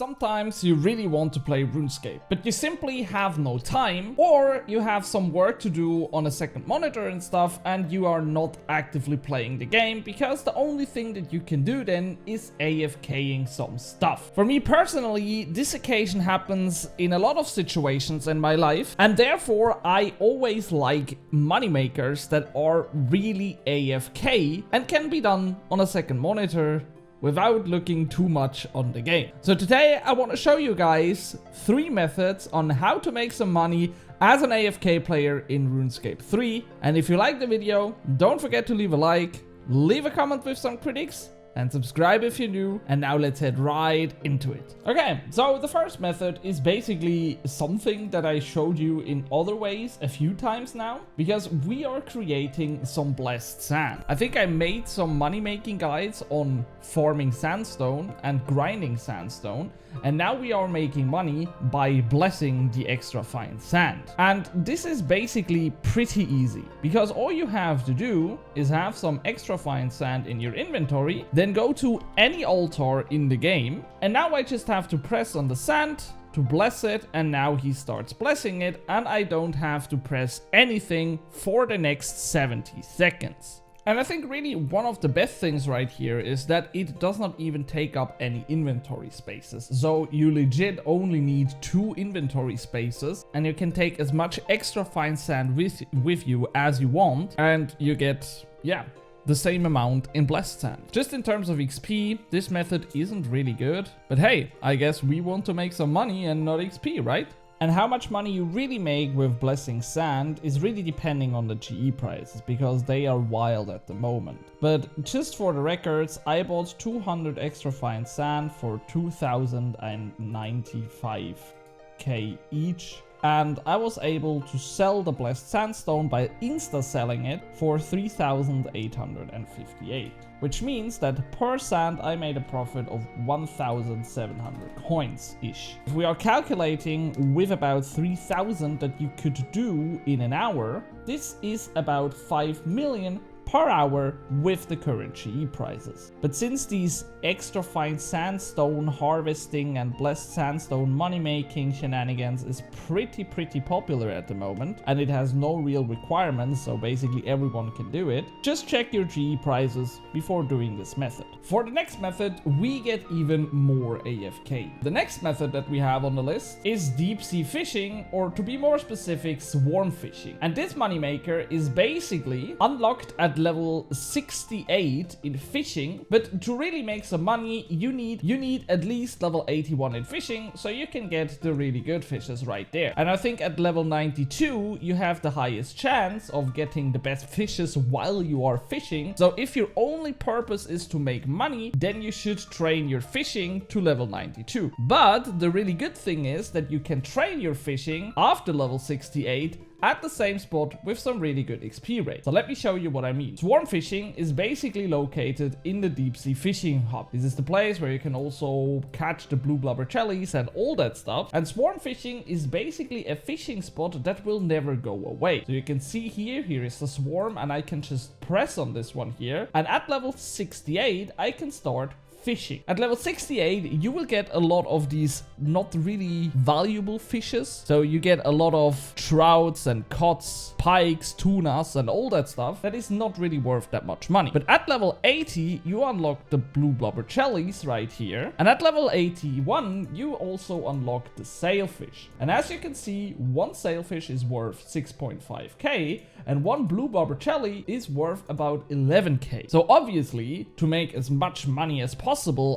Sometimes you really want to play RuneScape, but you simply have no time, or you have some work to do on a second monitor and stuff, and you are not actively playing the game because the only thing that you can do then is AFKing some stuff. For me personally, this occasion happens in a lot of situations in my life, and therefore I always like moneymakers that are really AFK and can be done on a second monitor without looking too much on the game. So today I want to show you guys 3 methods on how to make some money as an AFK player in RuneScape 3. And if you like the video, don't forget to leave a like, leave a comment with some critics, and subscribe if you're new. And now let's head right into it. Okay, so the first method is basically something that I showed you in other ways a few times now, because we are creating some blessed sand. I think I made some money making guides on farming sandstone and grinding sandstone, and now we are making money by blessing the extra fine sand. And this is basically pretty easy, because all you have to do is have some extra fine sand in your inventory, then go to any altar in the game, and now I just have to press on the sand to bless it, and now he starts blessing it, and I don't have to press anything for the next 70 seconds. And I think really one of the best things right here is that it does not even take up any inventory spaces. So you legit only need 2 inventory spaces, and you can take as much extra fine sand with you as you want, and you get, yeah, the same amount in blessed sand. Just in terms of XP, this method isn't really good, but hey, I guess we want to make some money and not XP, right? And how much money you really make with blessing sand is really depending on the GE prices, because they are wild at the moment. But just for the records, I bought 200 extra fine sand for 2,095k each. And I was able to sell the blessed sandstone by insta selling it for 3,858, which means that per sand I made a profit of 1,700 coins ish. If we are calculating with about 3,000 that you could do in an hour, this is about 5 million per hour with the current GE prices. But since these extra fine sandstone harvesting and blessed sandstone money making shenanigans is pretty popular at the moment, and it has no real requirements, so basically everyone can do it, just check your GE prices before doing this method. For the next method, we get even more AFK. The next method that we have on the list is deep sea fishing, or to be more specific, swarm fishing. And this moneymaker is basically unlocked at level 68 in fishing, but to really make some money you need at least level 81 in fishing, so you can get the really good fishes right there. And I think at level 92 you have the highest chance of getting the best fishes while you are fishing. So if your only purpose is to make money, then you should train your fishing to level 92. But the really good thing is that you can train your fishing after level 68 at the same spot with some really good XP rate. So let me show you what I mean. Swarm fishing is basically located in the deep sea fishing hub. This is the place where you can also catch the blue blubber jellies and all that stuff. And swarm fishing is basically a fishing spot that will never go away. So you can see here is the swarm, and I can just press on this one here. And at level 68, I can start fishing. At level 68, you will get a lot of these not really valuable fishes. So you get a lot of trouts and cods, pikes, tunas, and all that stuff that is not really worth that much money. But at level 80, you unlock the blue blubber jellies right here. And at level 81, you also unlock the sailfish. And as you can see, one sailfish is worth 6.5k, and one blue blubber jelly is worth about 11k. So obviously, to make as much money as possible,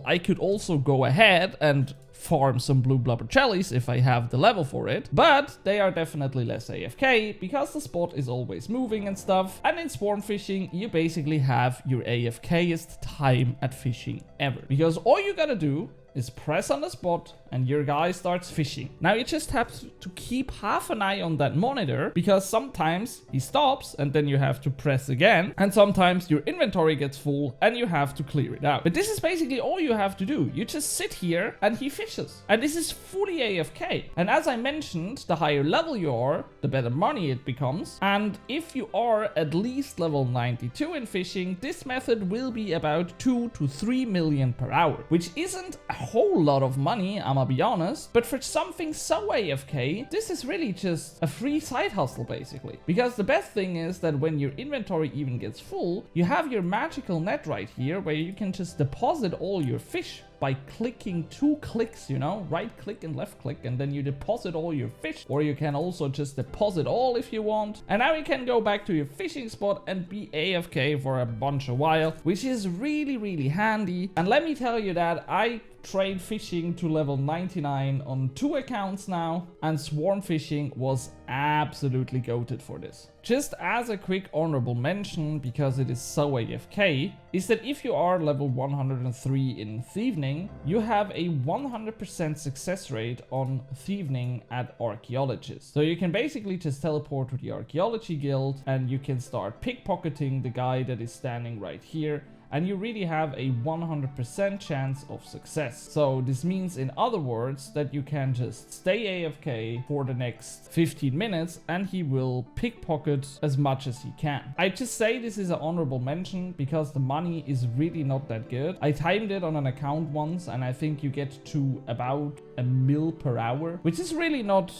I could also go ahead and farm some blue blubber jellies if I have the level for it, but they are definitely less AFK because the spot is always moving and stuff. And in swarm fishing, you basically have your AFKest time at fishing ever, because all you gotta do is press on the spot and your guy starts fishing. Now you just have to keep half an eye on that monitor, because sometimes he stops and then you have to press again, and sometimes your inventory gets full and you have to clear it out. But this is basically all you have to do. You just sit here and he fishes, and this is fully AFK. And as I mentioned, the higher level you are, the better money it becomes. And if you are at least level 92 in fishing, this method will be about 2 to 3 million per hour, which isn't a whole lot of money, I'ma be honest, but for something so AFK, this is really just a free side hustle basically. Because the best thing is that when your inventory even gets full, you have your magical net right here where you can just deposit all your fish by clicking 2 clicks, you know, right click and left click, and then you deposit all your fish. Or you can also just deposit all if you want. And now you can go back to your fishing spot and be AFK for a bunch of while, which is really, really handy. And let me tell you that I trade fishing to level 99 on 2 accounts now, and swarm fishing was absolutely goated for this. Just as a quick honorable mention, because it is so AFK, is that if you are level 103 in Thieving, you have a 100% success rate on Thieving at Archaeology. So you can basically just teleport to the Archaeology guild and you can start pickpocketing the guy that is standing right here, and you really have a 100% chance of success. So this means, in other words, that you can just stay AFK for the next 15 minutes and he will pickpocket as much as he can. I just say this is an honorable mention because the money is really not that good. I timed it on an account once and I think you get to about $1 mil per hour, which is really not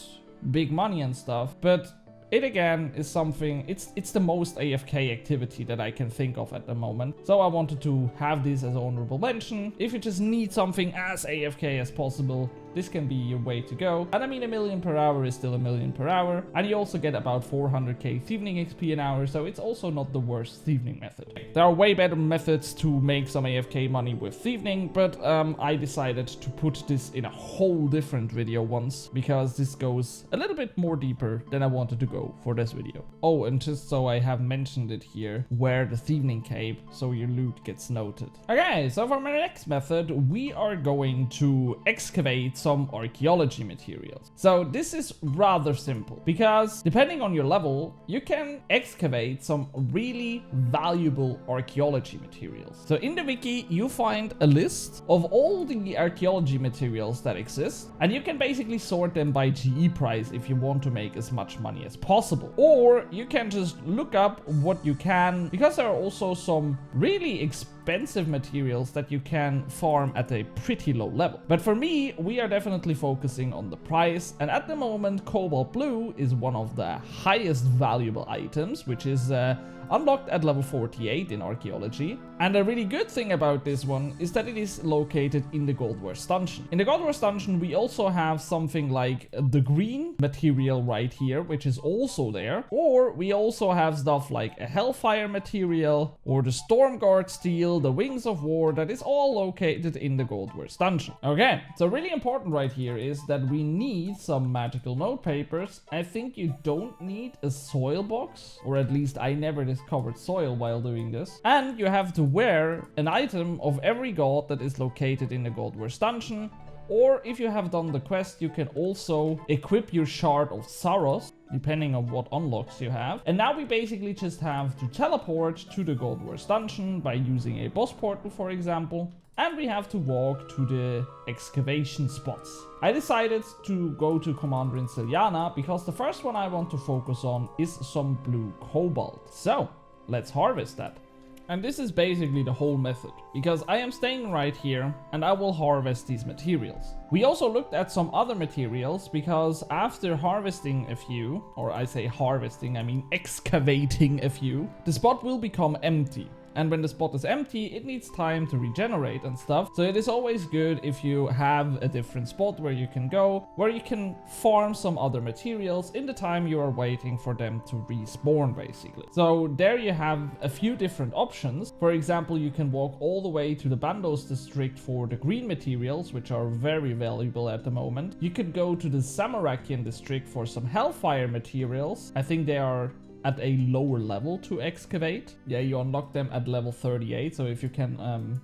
big money and stuff, but it again is something, it's the most AFK activity that I can think of at the moment. So I wanted to have this as honorable mention. If you just need something as AFK as possible, this can be your way to go. And I mean, $1 million per hour is still $1 million per hour. And you also get about 400k Thieving XP an hour. So it's also not the worst Thieving method. There are way better methods to make some AFK money with Thieving, but I decided to put this in a whole different video once, because this goes a little bit more deeper than I wanted to go for this video. Oh, and just so I have mentioned it here, wear the Thieving cape so your loot gets noted. Okay, so for my next method, we are going to excavate some archaeology materials. So this is rather simple because depending on your level, you can excavate some really valuable archaeology materials. So in the wiki, you find a list of all the archaeology materials that exist, and you can basically sort them by GE price if you want to make as much money as possible. Or you can just look up what you can, because there are also some really expensive materials that you can farm at a pretty low level. But for me, we are definitely focusing on the price, and at the moment cobalt blue is one of the highest valuable items, which is unlocked at level 48 in Archaeology. And a really good thing about this one is that it is located in the Gold Wars dungeon. In the Gold Wars dungeon, we also have something like the green material right here, which is also there. Or we also have stuff like a Hellfire material, or the Stormguard steel, the Wings of War, that is all located in the Gold Wars dungeon. Okay, so really important right here is that we need some magical note papers. I think you don't need a soil box, or at least I never discovered soil while doing this. And you have to wear an item of every god that is located in the Gold Wars dungeon. Or if you have done the quest, you can also equip your Shard of Saros, depending on what unlocks you have. And now we basically just have to teleport to the Gold Wars dungeon by using a boss portal, for example. And we have to walk to the excavation spots. I decided to go to Commander in Siliana because the first one I want to focus on is some blue cobalt. So let's harvest that. And this is basically the whole method, because I am staying right here and I will harvest these materials. We also looked at some other materials, because after harvesting a few, or I say harvesting, I mean excavating a few, the spot will become empty. And when the spot is empty, it needs time to regenerate and stuff. So it is always good if you have a different spot where you can go, where you can farm some other materials in the time you are waiting for them to respawn, basically. So there you have a few different options. For example, you can walk all the way to the Bandos district for the green materials, which are very valuable at the moment. You could go to the Samarakian district for some Hellfire materials. I think they are at a lower level to excavate. Yeah, you unlock them at level 38. So if you can,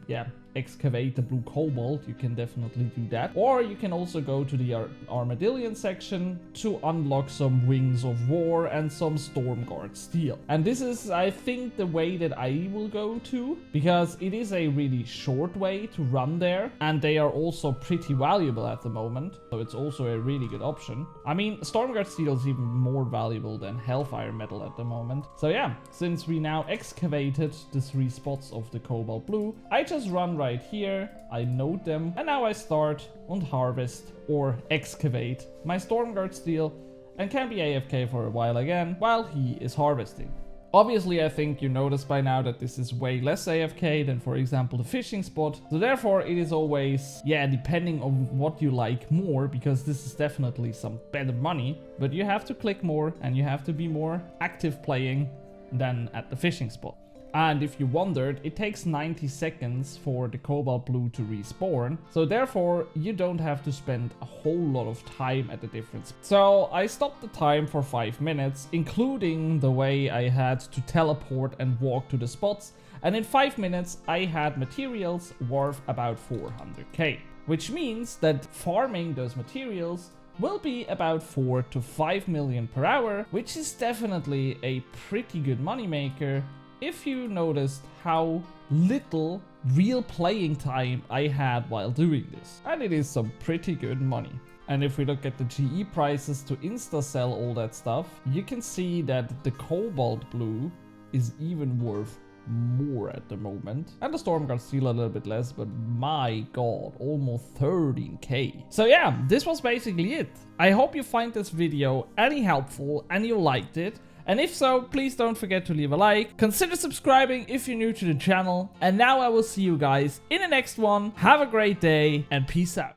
excavate the blue cobalt, you can definitely do that. Or you can also go to the Armadillion section to unlock some Wings of War and some Stormguard steel. And this is, I think, the way that I will go to, because it is a really short way to run there, and they are also pretty valuable at the moment. So it's also a really good option. I mean, Stormguard steel is even more valuable than Hellfire metal at the moment. So yeah, since we now excavated the 3 spots of the cobalt blue, I just run right here, I node them, and now I start and harvest or excavate my Stormguard steel and can be AFK for a while again while he is harvesting. Obviously, I think you noticed by now that this is way less AFK than, for example, the fishing spot. So therefore, it is always, depending on what you like more, because this is definitely some better money. But you have to click more and you have to be more active playing than at the fishing spot. And if you wondered, it takes 90 seconds for the cobalt blue to respawn, so therefore you don't have to spend a whole lot of time at the different spots. So I stopped the time for 5 minutes, including the way I had to teleport and walk to the spots, and in 5 minutes I had materials worth about 400k, which means that farming those materials will be about 4 to 5 million per hour, which is definitely a pretty good moneymaker if you noticed how little real playing time I had while doing this. And it is some pretty good money. And if we look at the GE prices to insta sell all that stuff, you can see that the cobalt blue is even worth more at the moment, and the Stormguard steel a little bit less, but my god, almost 13k. So yeah, this was basically it. I hope you find this video any helpful and you liked it. And if so, please don't forget to leave a like, consider subscribing if you're new to the channel, and now I will see you guys in the next one. Have a great day and peace out.